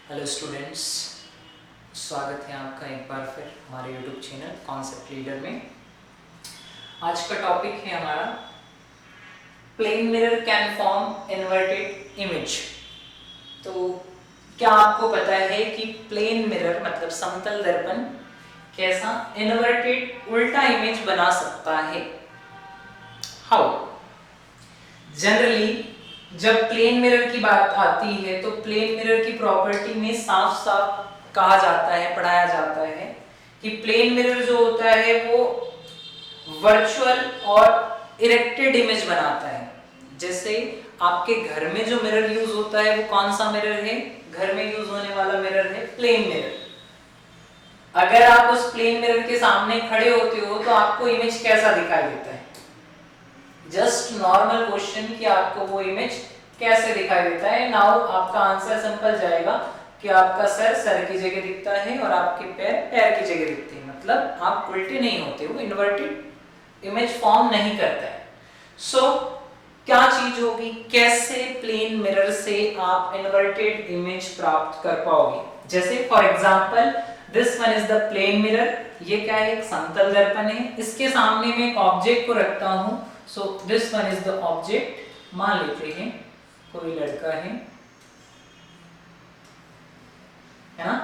Hello students, स्वागत है आपका एक बार फिर हमारे यूट्यूब चैनल कॉन्सेप्ट लीडर में। आज का टॉपिक है हमारा plane mirror can form inverted image. तो क्या आपको पता है कि प्लेन मिरर मतलब समतल दर्पण कैसा इन्वर्टेड उल्टा इमेज बना सकता है? हाउ? जनरली जब प्लेन मिरर की बात आती है तो प्लेन मिरर की प्रॉपर्टी में साफ साफ कहा जाता है, पढ़ाया जाता है कि प्लेन मिरर जो होता है वो वर्चुअल और इरेक्टेड इमेज बनाता है। जैसे आपके घर में जो मिरर यूज होता है वो कौन सा मिरर है? घर में यूज होने वाला मिरर है प्लेन मिरर। अगर आप उस प्लेन मिरर के सामने खड़े होते हो तो आपको इमेज कैसा दिखाई देता है? जस्ट नॉर्मल क्वेश्चन कि आपको वो इमेज कैसे दिखाई देता है। नाउ आपका आंसर सिंपल जाएगा कि आपका सर की जगह दिखता है और आपके पैर की जगह दिखते हैं, मतलब आप उल्टे नहीं होते, वो इन्वर्टेड इमेज फॉर्म नहीं करता है। सो क्या चीज होगी, कैसे प्लेन मिरर से आप इन्वर्टेड इमेज प्राप्त कर पाओगे? जैसे for example this one is the plane mirror. ये क्या है? एक समतल दर्पण है। इसके सामने मैं एक ऑब्जेक्ट को रखता हूं। So this one is the object. मान लेते हैं कोई लड़का है ना,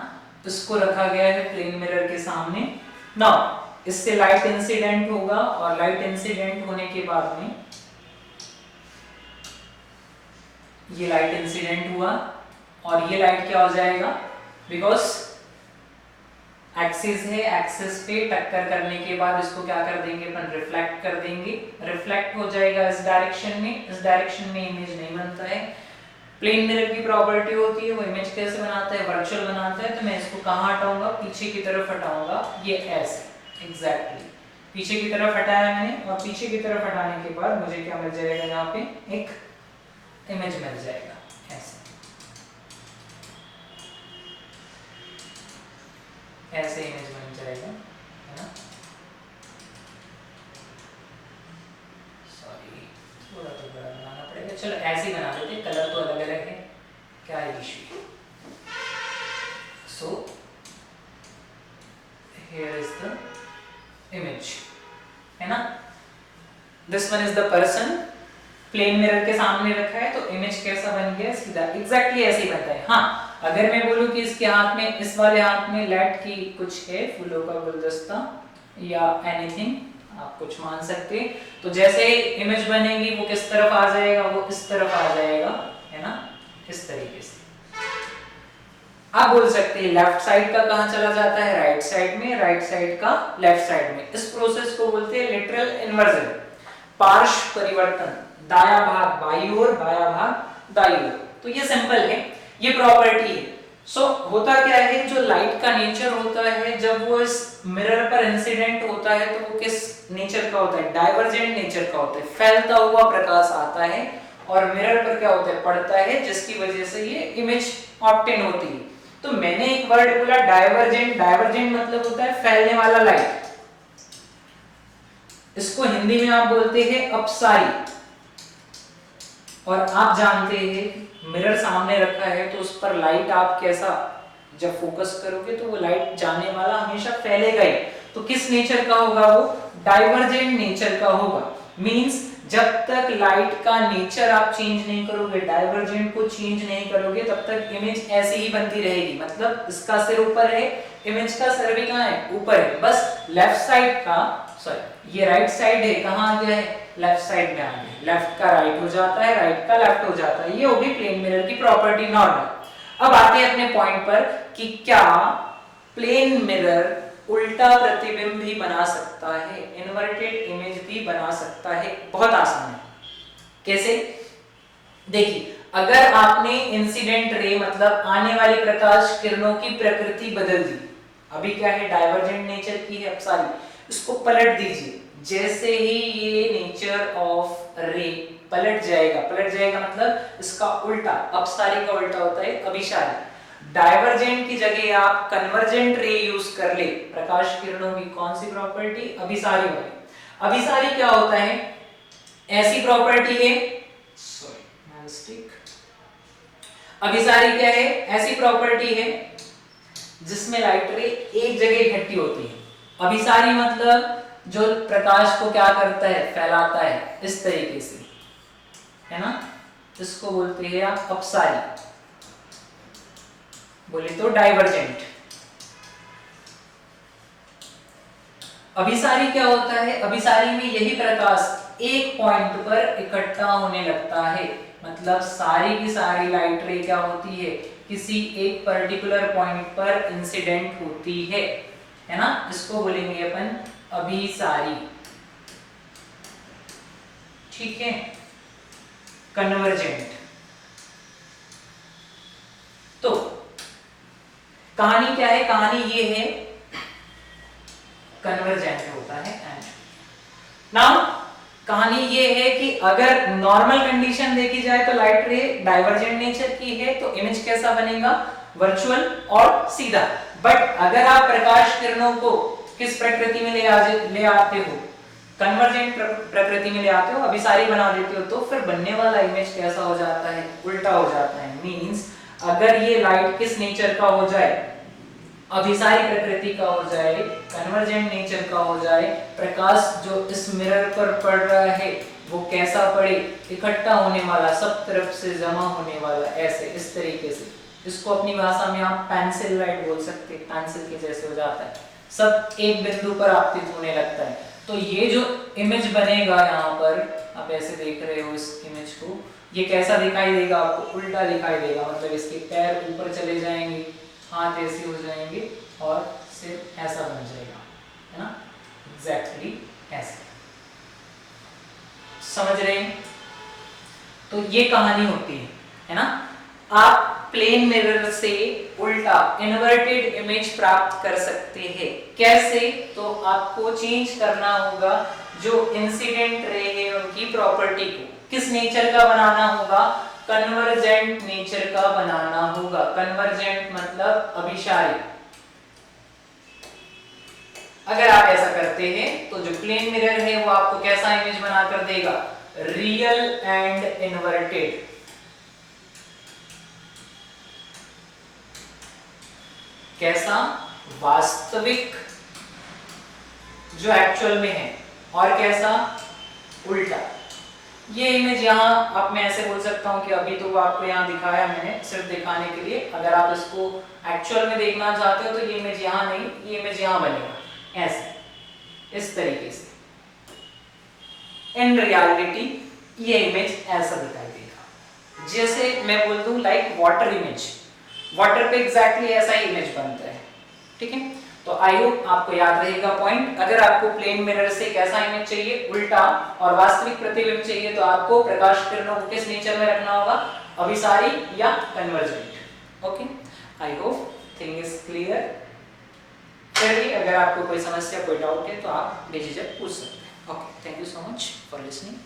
इसको रखा गया है प्लेन मिरर के सामने। नाउ इससे लाइट इंसिडेंट होगा और लाइट इंसिडेंट होने के बाद में ये लाइट इंसिडेंट हुआ और ये लाइट क्या हो जाएगा, बिकॉज एक्सिस है, एक्सिस पे टक्कर करने के बाद इसको क्या कर देंगे अपन, रिफ्लेक्ट कर देंगे। रिफ्लेक्ट हो जाएगा इस डायरेक्शन में, इस डायरेक्शन में इमेज नहीं बनता है। प्लेन मिरर की प्रॉपर्टी होती है वो इमेज कैसे बनाता है, वर्चुअल बनाता है। तो मैं इसको कहाँ हटाऊंगा, पीछे की तरफ हटाऊंगा, ये ऐसे एग्जैक्टली पीछे की तरफ हटाया मैंने और पीछे की तरफ हटाने के बाद मुझे क्या मिल जाएगा, यहाँ पे एक इमेज मिल जाएगा ऐसे, ऐसे इमेज बन जाएगा, है ना। सॉरी, थोड़ा तो बड़ा बनाना पड़ेगा, चलो ऐसे ही बना देते, कलर तो अलग अलग है, क्या है issue. So here is the image, है ना। This one is the person, plane mirror के सामने रखा है तो इमेज कैसा बन गया, सीधा एग्जैक्टली ऐसे ही बनता है। हाँ, अगर मैं बोलूं कि इसके हाथ में, इस वाले हाथ में लाइट की कुछ है, फूलों का गुलदस्ता या एनीथिंग, आप कुछ मान सकते, तो जैसे इमेज बनेगी वो किस तरफ आ जाएगा, वो इस तरफ आ जाएगा, है ना, इस तरीके से। आप बोल सकते हैं लेफ्ट साइड का कहां चला जाता है, राइट साइड में, राइट साइड का लेफ्ट साइड में। इस प्रोसेस को बोलते हैं लेटरल इन्वर्जन, पार्श्व परिवर्तन, दाया भाग बाईं ओर, बाया भाग दाईं ओर। तो ये सिंपल है, ये प्रॉपर्टी है। सो होता क्या है, जो लाइट का नेचर होता है जब वो इस मिरर पर इंसिडेंट होता है तो वो किस नेचर का होता है, डाइवर्जेंट नेचर का होता है, फैलता हुआ प्रकाश आता है और मिरर पर क्या होता है, पड़ता है, जिसकी वजह से ये इमेज ऑब्टेन होती है। तो मैंने एक वर्ड बोला डाइवर्जेंट, डाइवर्जेंट मतलब होता है फैलने वाला लाइट, इसको हिंदी में आप बोलते हैं अपसारी। और आप जानते हैं मिरर सामने रखा है तो उस पर लाइट आप कैसा, जब फोकस करोगे तो वो लाइट जाने वाला हमेशा फैलेगा ही। तो किस नेचर का होगा वो, डाइवर्जेंट नेचर का होगा। मींस जब तक लाइट का नेचर आप चेंज नहीं करोगे, डाइवर्जेंट को चेंज नहीं करोगे, तब तक इमेज ऐसी ही बनती रहेगी। मतलब इसका सिर ऊपर है, इमेज का सिर भी कहां है, ऊपर है, बस लेफ्ट साइड का, सॉरी ये राइट साइड है, कहां आ गया है, लेफ्ट साइड में आ गया, लेफ्ट का राइट हो जाता है, राइट का लेफ्ट हो जाता है। ये होगी प्लेन मिरर की प्रॉपर्टी नॉर्मल। अब आते हैं अपने पॉइंट पर कि क्या प्लेन मिरर उल्टा प्रतिबिंब भी बना सकता है, इन्वर्टेड इमेज भी बना सकता है? बहुत आसान है। कैसे? देखिए, अगर आपने इंसिडेंट रे मतलब आने वाली प्रकाश किरणों की प्रकृति बदल दी, अभी क्या है, डाइवर्जेंट नेचर की है अपसारी, इसको पलट दीजिए। जैसे ही ये नेचर ऑफ रे पलट जाएगा, पलट जाएगा मतलब इसका उल्टा, अपसारी का उल्टा होता है अभिसारी। डाइवर्जेंट की जगह आप कन्वर्जेंट रे यूज कर ले, प्रकाश किरणों की कौन सी प्रॉपर्टी, अभिसारी वाली। अभिसारी क्या होता है, ऐसी प्रॉपर्टी है, सॉरी मिस्टेक, अभिसारी क्या है? ऐसी प्रॉपर्टी है जिसमें लाइट रे एक जगह इकट्ठी होती है। अभिसारी मतलब जो प्रकाश को क्या करता है? फैलाता है इस तरीके से, है ना। इसको बोलते हैं आप अपसारी, बोले तो डाइवर्जेंट। अभिसारी क्या होता है? अभिसारी में यही प्रकाश एक पॉइंट पर इकट्ठा होने लगता है, मतलब सारी की सारी लाइट रे क्या होती है? किसी एक पर्टिकुलर पॉइंट पर इंसिडेंट होती है ना। इसको बोलेंगे अपन अभिसारी, ठीक है। कन्वर्जेंट, तो कहानी क्या है? कहानी ये है, कन्वर्जेंट होता है। एंड नाउ कहानी ये है कि अगर नॉर्मल कंडीशन देखी जाए तो लाइट रे डाइवर्जेंट नेचर की है, तो इमेज कैसा बनेगा? वर्चुअल और सीधा। बट अगर आप प्रकाश किरणों को किस प्रकृति में ले आते हो? कन्वर्जेंट प्रकृति में ले आते हो, अभिसारी बना देते हो, तो फिर बनने वाला इमेज कैसा हो जाता है? उल्टा हो जाता है। मींस अगर ये लाइट किस नेचर का हो जाए? अभिसारी प्रकृति का हो जाए, कन्वर्जेंट नेचर का हो जाए, प्रकाश जो इस मिरर पर पड़ रहा है वो कैसा पड़े? इकट्ठा होने वाला, सब तरफ से जमा होने वाला, ऐसे इस तरीके से। इसको अपनी भाषा में आप पेंसिल लाइट बोल सकते हैं, पेंसिल के जैसे हो जाता है, सब एक बिंदु पर आपतित होने लगता है। तो ये जो इमेज बनेगा यहाँ पर, आप ऐसे देख रहे हो इस इमेज को, ये कैसा दिखाई देगा आपको? उल्टा दिखाई देगा, मतलब इसके पैर ऊपर चले जाएंगे, हाथ ऐसे हो जाएंगे और सिर ऐसा बन जाएगा, है ना। एग्जैक्टली ऐसे, समझ रहे हैं? तो ये कहानी होती है ना। आप प्लेन मिरर से उल्टा इन्वर्टेड इमेज प्राप्त कर सकते हैं। कैसे? तो आपको चेंज करना होगा जो इंसिडेंट रे है उनकी प्रॉपर्टी को। किस नेचर का बनाना होगा? कन्वर्जेंट नेचर का बनाना होगा। कन्वर्जेंट मतलब अभिसारी। अगर आप ऐसा करते हैं तो जो प्लेन मिरर है वो आपको कैसा इमेज बनाकर देगा? Real and inverted. कैसा? वास्तविक जो एक्चुअल में है, और कैसा? उल्टा। ये इमेज यहाँ आप, मैं ऐसे बोल सकता हूँ कि अभी तो आपको यहाँ दिखाया मैंने सिर्फ दिखाने के लिए। अगर आप इसको एक्चुअल में देखना चाहते हो तो ये इमेज यहाँ नहीं, ये इमेज यहाँ बनेगा, ऐसे इस तरीके से। इन रियलिटी ये इमेज ऐसा दिखाई देगा, जैसे मैं बोल दूं लाइक वाटर इमेज। वाटर पे एग्जैक्टली ऐसा ही इमेज बनता है, ठीक है। तो आई होप आपको याद रहेगा पॉइंट। अगर आपको प्लेन मिरर से कैसा इमेज चाहिए? उल्टा, और वास्तविक प्रतिबिंब चाहिए तो आपको प्रकाश किरणों को किस नेचर में रखना होगा? अभिसारी या convergent. Okay, I hope thing is clear. फिर भी अगर आपको कोई समस्या, कोई डाउट है तो आप बेझिझक पूछ सकते हैं। Okay, thank you so much for listening.